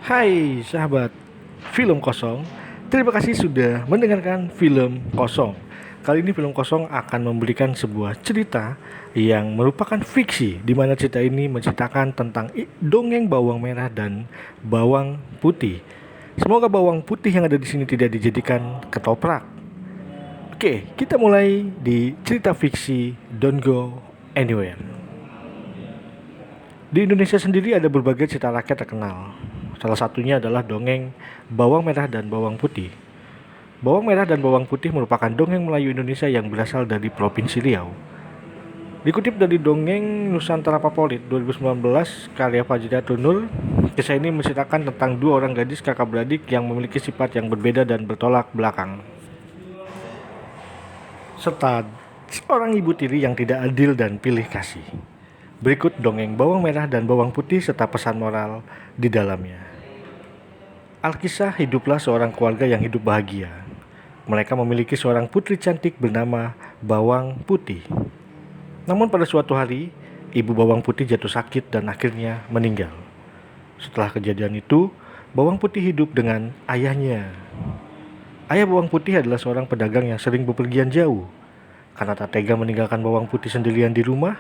Hai sahabat film kosong, terima kasih sudah mendengarkan film kosong. Kali ini film kosong akan memberikan sebuah cerita yang merupakan fiksi, di mana cerita ini menceritakan tentang dongeng bawang merah dan bawang putih. Semoga bawang putih yang ada di sini tidak dijadikan ketoprak. Oke, kita mulai di cerita fiksi Don't Go Anywhere. Di Indonesia sendiri ada berbagai cerita rakyat terkenal. Salah satunya adalah dongeng bawang merah dan bawang putih. Bawang merah dan bawang putih merupakan dongeng Melayu Indonesia yang berasal dari Provinsi Riau. Dikutip dari dongeng Nusantara Favorit 2019 karya Fajriatul Nur, kisah ini menceritakan tentang dua orang gadis kakak beradik yang memiliki sifat yang berbeda dan bertolak belakang, serta seorang ibu tiri yang tidak adil dan pilih kasih. Berikut dongeng bawang merah dan bawang putih serta pesan moral di dalamnya. Alkisah hiduplah seorang keluarga yang hidup bahagia. Mereka memiliki seorang putri cantik bernama Bawang Putih. Namun pada suatu hari, ibu Bawang Putih jatuh sakit dan akhirnya meninggal. Setelah kejadian itu, Bawang Putih hidup dengan ayahnya. Ayah Bawang Putih adalah seorang pedagang yang sering bepergian jauh. Karena tak tega meninggalkan Bawang Putih sendirian di rumah,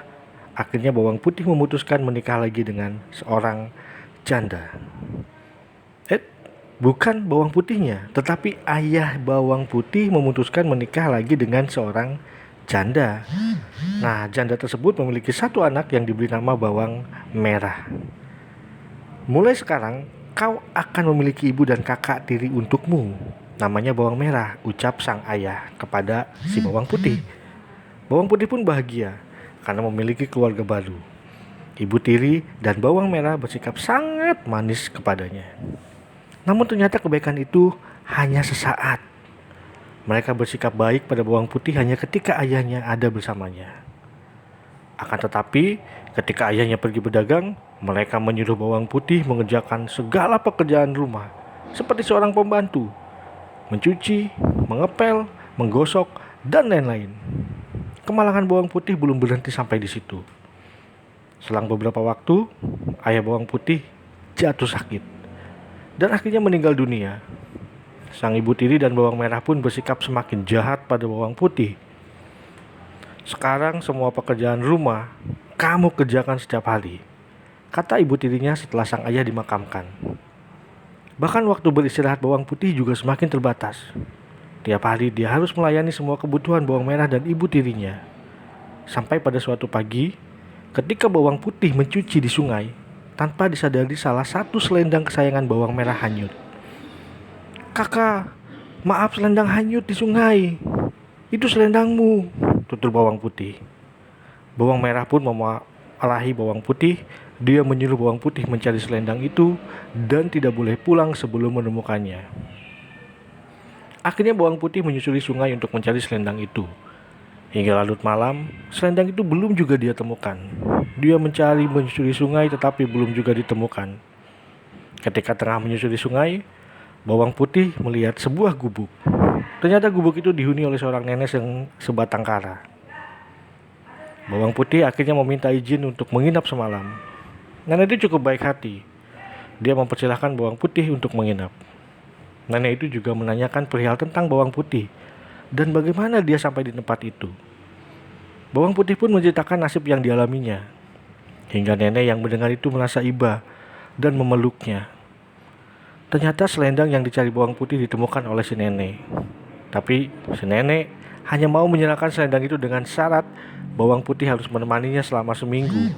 akhirnya Bawang Putih memutuskan menikah lagi dengan seorang janda. Bukan bawang putihnya, tetapi ayah bawang putih memutuskan menikah lagi dengan seorang janda. Nah, janda tersebut memiliki satu anak yang diberi nama bawang merah. Mulai sekarang, kau akan memiliki ibu dan kakak tiri untukmu. Namanya bawang merah, ucap sang ayah kepada si bawang putih. Bawang putih pun bahagia karena memiliki keluarga baru. Ibu tiri dan bawang merah bersikap sangat manis kepadanya. Namun ternyata kebaikan itu hanya sesaat. Mereka bersikap baik pada bawang putih hanya ketika ayahnya ada bersamanya. Akan tetapi, ketika ayahnya pergi berdagang, mereka menyuruh bawang putih mengerjakan segala pekerjaan rumah, seperti seorang pembantu, mencuci, mengepel, menggosok, dan lain-lain. Kemalangan bawang putih belum berhenti sampai di situ. Selang beberapa waktu, ayah bawang putih jatuh sakit dan akhirnya meninggal dunia. Sang ibu tiri dan bawang merah pun bersikap semakin jahat pada bawang putih. Sekarang semua pekerjaan rumah kamu kerjakan setiap hari, kata ibu tirinya setelah sang ayah dimakamkan. Bahkan waktu beristirahat bawang putih juga semakin terbatas. Tiap hari dia harus melayani semua kebutuhan bawang merah dan ibu tirinya. Sampai pada suatu pagi, ketika bawang putih mencuci di sungai, tanpa disadari salah satu selendang kesayangan bawang merah hanyut. "Kakak, maaf selendang hanyut di sungai. Itu selendangmu," tutur bawang putih. Bawang merah pun memarahi bawang putih. Dia menyuruh bawang putih mencari selendang itu dan tidak boleh pulang sebelum menemukannya. Akhirnya bawang putih menyusuri sungai untuk mencari selendang itu. Hingga larut malam, selendang itu belum juga dia temukan. Dia menyusuri sungai tetapi belum juga ditemukan. Ketika tengah menyusuri sungai, bawang putih melihat sebuah gubuk. Ternyata gubuk itu dihuni oleh seorang nenek yang sebatang kara. Bawang putih akhirnya meminta izin untuk menginap semalam. Nenek itu cukup baik hati. Dia mempersilahkan bawang putih untuk menginap. Nenek itu juga menanyakan perihal tentang bawang putih dan bagaimana dia sampai di tempat itu. Bawang putih pun menceritakan nasib yang dialaminya. Hingga nenek yang mendengar itu merasa iba dan memeluknya. Ternyata selendang yang dicari bawang putih ditemukan oleh si nenek. Tapi si nenek hanya mau menyerahkan selendang itu dengan syarat bawang putih harus menemaninya selama seminggu.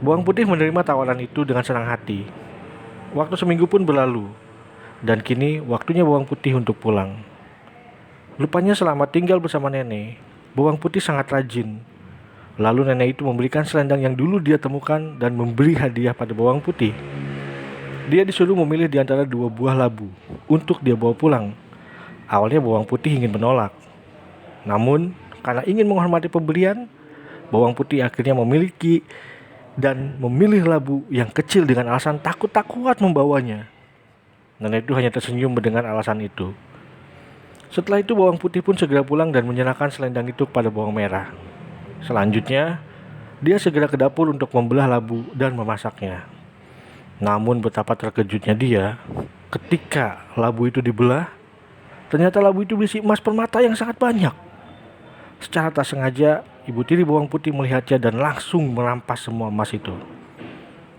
Bawang putih menerima tawaran itu dengan senang hati. Waktu seminggu pun berlalu, dan kini waktunya bawang putih untuk pulang. Rupanya selama tinggal bersama nenek, bawang putih sangat rajin. Lalu nenek itu memberikan selendang yang dulu dia temukan dan memberi hadiah pada bawang putih. Dia disuruh memilih di antara dua buah labu untuk dia bawa pulang. Awalnya bawang putih ingin menolak. Namun, karena ingin menghormati pemberian, bawang putih akhirnya memilih labu yang kecil dengan alasan takut tak kuat membawanya. Nenek itu hanya tersenyum mendengar alasan itu. Setelah itu bawang putih pun segera pulang dan menyerahkan selendang itu kepada bawang merah. Selanjutnya, dia segera ke dapur untuk membelah labu dan memasaknya. Namun betapa terkejutnya dia ketika labu itu dibelah. Ternyata labu itu berisi emas permata yang sangat banyak. Secara tak sengaja, ibu tiri bawang putih melihatnya dan langsung merampas semua emas itu.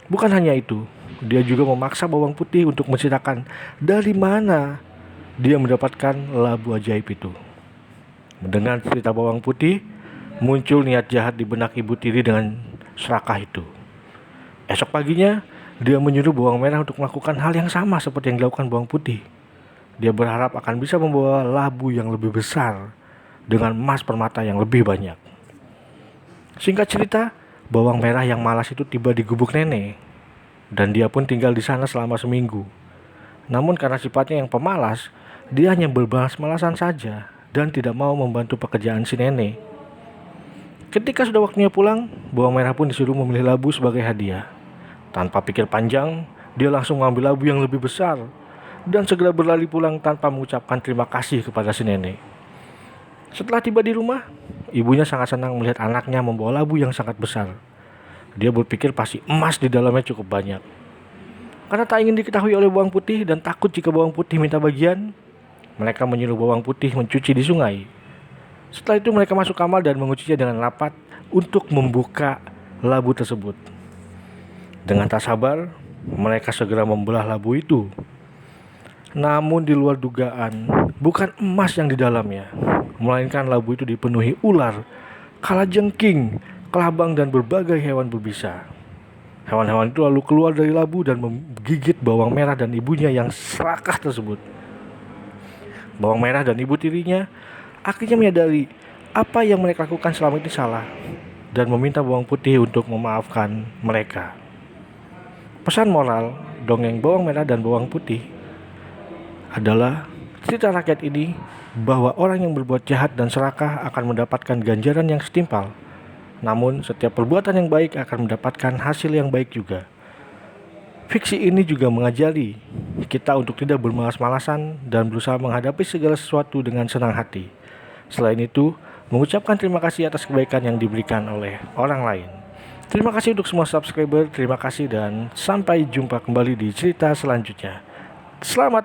Bukan hanya itu, dia juga memaksa bawang putih untuk menceritakan dari mana dia mendapatkan labu ajaib itu. Mendengar cerita bawang putih, muncul niat jahat di benak ibu tiri dengan serakah itu. Esok paginya, dia menyuruh bawang merah untuk melakukan hal yang sama seperti yang dilakukan bawang putih. Dia berharap akan bisa membawa labu yang lebih besar dengan emas permata yang lebih banyak. Singkat cerita, bawang merah yang malas itu tiba di gubuk nenek, dan dia pun tinggal di sana selama seminggu. Namun karena sifatnya yang pemalas, dia hanya berbalas-malasan saja dan tidak mau membantu pekerjaan si nenek. Ketika sudah waktunya pulang, bawang merah pun disuruh memilih labu sebagai hadiah. Tanpa pikir panjang, dia langsung mengambil labu yang lebih besar dan segera berlari pulang tanpa mengucapkan terima kasih kepada si nenek. Setelah tiba di rumah, ibunya sangat senang melihat anaknya membawa labu yang sangat besar. Dia berpikir pasti emas di dalamnya cukup banyak. Karena tak ingin diketahui oleh bawang putih dan takut jika bawang putih minta bagian, mereka menyuruh bawang putih mencuci di sungai. Setelah itu mereka masuk kamar dan mengucinya dengan rapat untuk membuka labu tersebut. Dengan tak sabar, mereka segera membelah labu itu. Namun di luar dugaan, bukan emas yang di dalamnya, melainkan labu itu dipenuhi ular, kalajengking, kelabang dan berbagai hewan berbisa. Hewan-hewan itu lalu keluar dari labu dan menggigit bawang merah dan ibunya yang serakah tersebut. Bawang merah dan ibu tirinya akhirnya menyadari apa yang mereka lakukan selama ini salah dan meminta bawang putih untuk memaafkan mereka. Pesan moral dongeng bawang merah dan bawang putih adalah cerita rakyat ini bahwa orang yang berbuat jahat dan serakah akan mendapatkan ganjaran yang setimpal. Namun setiap perbuatan yang baik akan mendapatkan hasil yang baik juga. Fiksi ini juga mengajari kita untuk tidak bermalas-malasan dan berusaha menghadapi segala sesuatu dengan senang hati. Selain itu, mengucapkan terima kasih atas kebaikan yang diberikan oleh orang lain. Terima kasih untuk semua subscriber, terima kasih dan sampai jumpa kembali di cerita selanjutnya. Selamat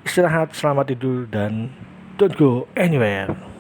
istirahat, selamat tidur, dan don't go anywhere.